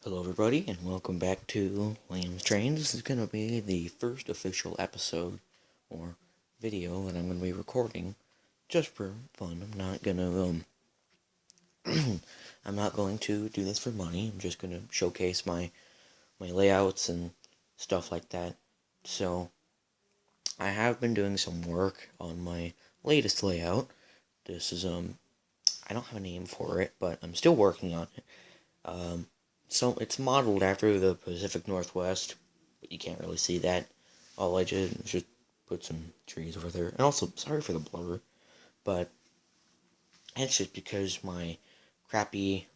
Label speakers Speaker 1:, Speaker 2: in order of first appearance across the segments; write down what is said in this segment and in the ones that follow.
Speaker 1: Hello everybody, and welcome back to Lamb's Train. This is going to be the first official episode, or video, that I'm going to be recording, just for fun. I'm not going to do this for money. I'm just going to showcase my layouts and stuff like that. So, I have been doing some work on my latest layout. This is, I don't have a name for it, but I'm still working on it. So it's modeled after the Pacific Northwest, but you can't really see that. All I did was just put some trees over there. And also, sorry for the blur, but it's just because my crappy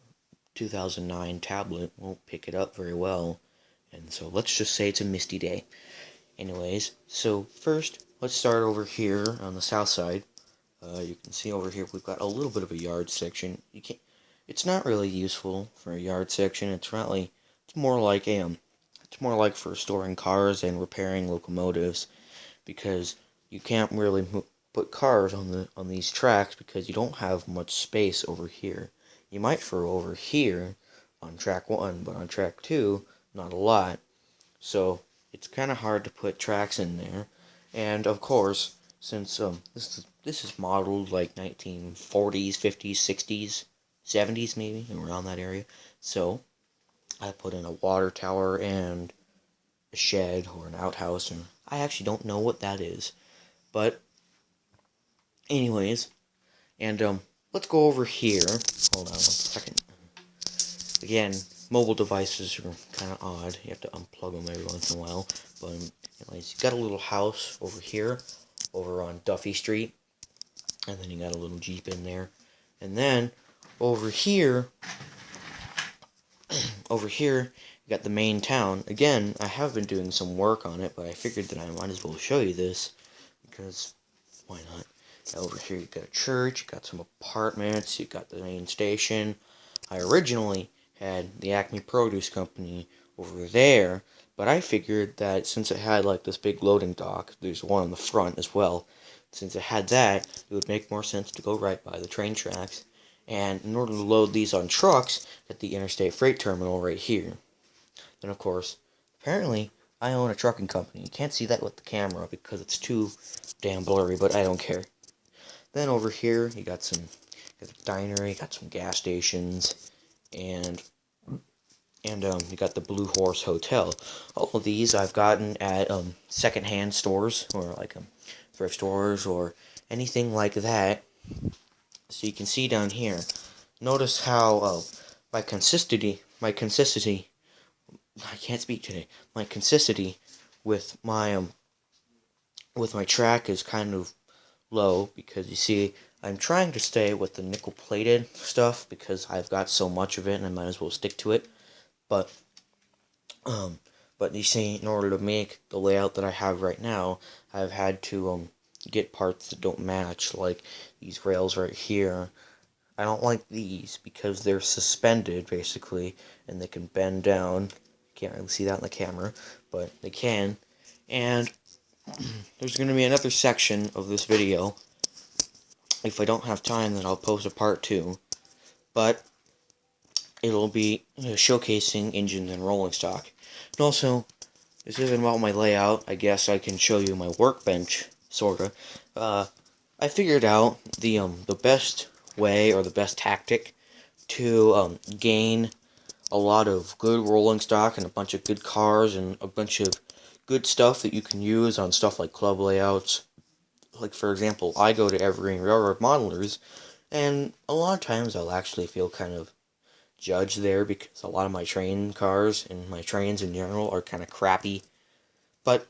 Speaker 1: 2009 tablet won't pick it up very well. And so let's just say it's a misty day. Anyways, so first, let's start over here on the south side. You can see over here we've got a little bit of a yard section. It's not really useful for a yard section. It's more like for storing cars and repairing locomotives, because you can't really put cars on these tracks because you don't have much space over here. You might for over here on track 1, but on track 2, not a lot. So it's kind of hard to put tracks in there. And of course, since this is modeled like 1940s, 50s, 60s, 70s maybe, around that area. So I put in a water tower and a shed or an outhouse, and I actually don't know what that is. But anyways, and let's go over here. Hold on 1 second. Again, mobile devices are kind of odd. You have to unplug them every once in a while. But anyways, you got a little house over here, over on Duffy Street, and then you got a little Jeep in there, and then over here, you got the main town. Again, I have been doing some work on it, but I figured that I might as well show you this, because why not? Over here you got a church, you got some apartments, you got the main station. I originally had the Acme Produce Company over there, but I figured that since it had like this big loading dock, there's one on the front as well, since it had that, it would make more sense to go right by the train tracks. And in order to load these on trucks, at the Interstate Freight Terminal right here. Then, of course, apparently, I own a trucking company. You can't see that with the camera because it's too damn blurry, but I don't care. Then over here, you got a diner, you got some gas stations, and you got the Blue Horse Hotel. All of these I've gotten at secondhand stores, or like thrift stores, or anything like that. So you can see down here, notice how my consistency, I can't speak today, my consistency with my track is kind of low, because you see, I'm trying to stay with the nickel-plated stuff, because I've got so much of it, and I might as well stick to it, but you see, in order to make the layout that I have right now, I've had to, get parts that don't match, like these rails right here. I don't like these because they're suspended, basically, and they can bend down. Can't really see that in the camera, but they can. And there's going to be another section of this video. If I don't have time, then I'll post a part 2. But it'll be showcasing engines and rolling stock. And also, this isn't about my layout. I guess I can show you my workbench, sorta. I figured out the best way, or the best tactic to gain a lot of good rolling stock and a bunch of good cars and a bunch of good stuff that you can use on stuff like club layouts. Like, for example, I go to Evergreen Railroad Modelers, and a lot of times I'll actually feel kind of judged there, because a lot of my train cars and my trains in general are kind of crappy. But,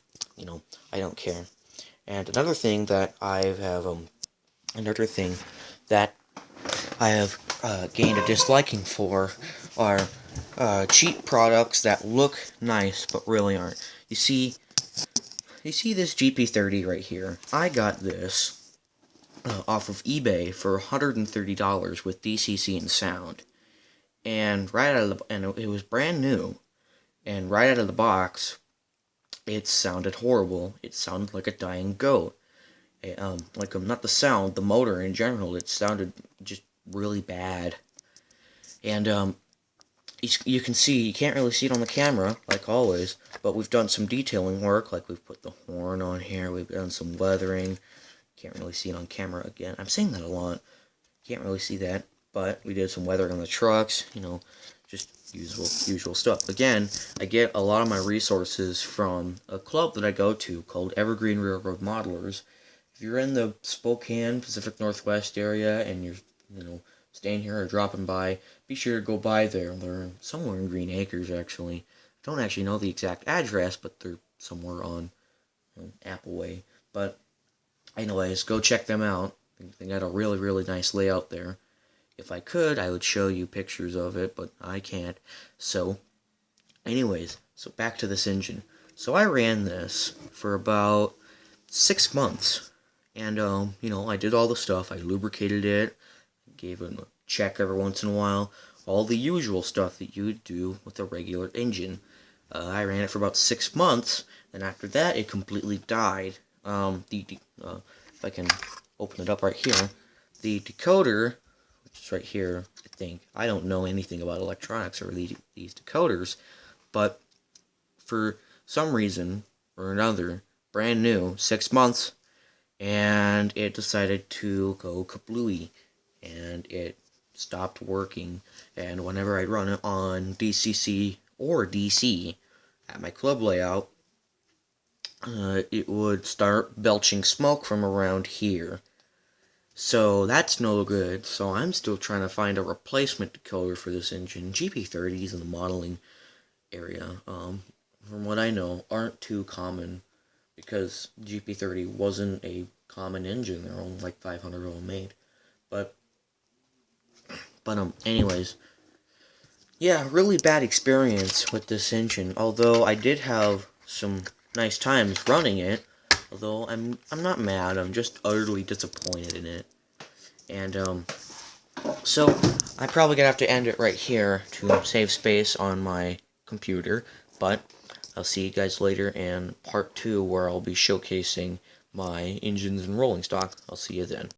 Speaker 1: I don't care. And another thing that I have gained a disliking for are cheap products that look nice but really aren't. You see this GP30 right here? I got this off of eBay for $130 with DCC and sound, and it was brand new, and right out of the box, it sounded horrible. It sounded like a dying goat. Not the sound, the motor in general, it sounded just really bad. And you can see, you can't really see it on the camera, like always, but we've done some detailing work, like we've put the horn on here, we've done some weathering. Can't really see it on camera again. I'm saying that a lot. Can't really see that, but we did some weathering on the trucks, just usual stuff. Again, I get a lot of my resources from a club that I go to called Evergreen Railroad Modelers. If you're in the Spokane, Pacific Northwest area, and you're, staying here or dropping by, be sure to go by there. They're somewhere in Green Acres, actually. I don't actually know the exact address, but they're somewhere on Appleway. But anyways, go check them out. They got a really, really nice layout there. If I could, I would show you pictures of it, but I can't. So, anyways, so back to this engine. So I ran this for about 6 months. And, I did all the stuff. I lubricated it, gave it a check every once in a while. All the usual stuff that you would do with a regular engine. I ran it for about 6 months, and after that, it completely died. If I can open it up right here, the decoder, which is right here, I think. I don't know anything about electronics or these decoders, but for some reason or another, brand new, 6 months, and it decided to go kablooey, and it stopped working. And whenever I run it on DCC or DC at my club layout, it would start belching smoke from around here. So that's no good. So I'm still trying to find a replacement decoder for this engine. GP30s in the modeling area, from what I know, aren't too common, because GP30 wasn't a common engine. There are only like 500 of them made. But anyways, yeah, really bad experience with this engine. Although I did have some nice times running it. Although I'm not mad. I'm just utterly disappointed in it. And so I'm probably gonna have to end it right here to save space on my computer. But I'll see you guys later in part 2, where I'll be showcasing my engines and rolling stock. I'll see you then.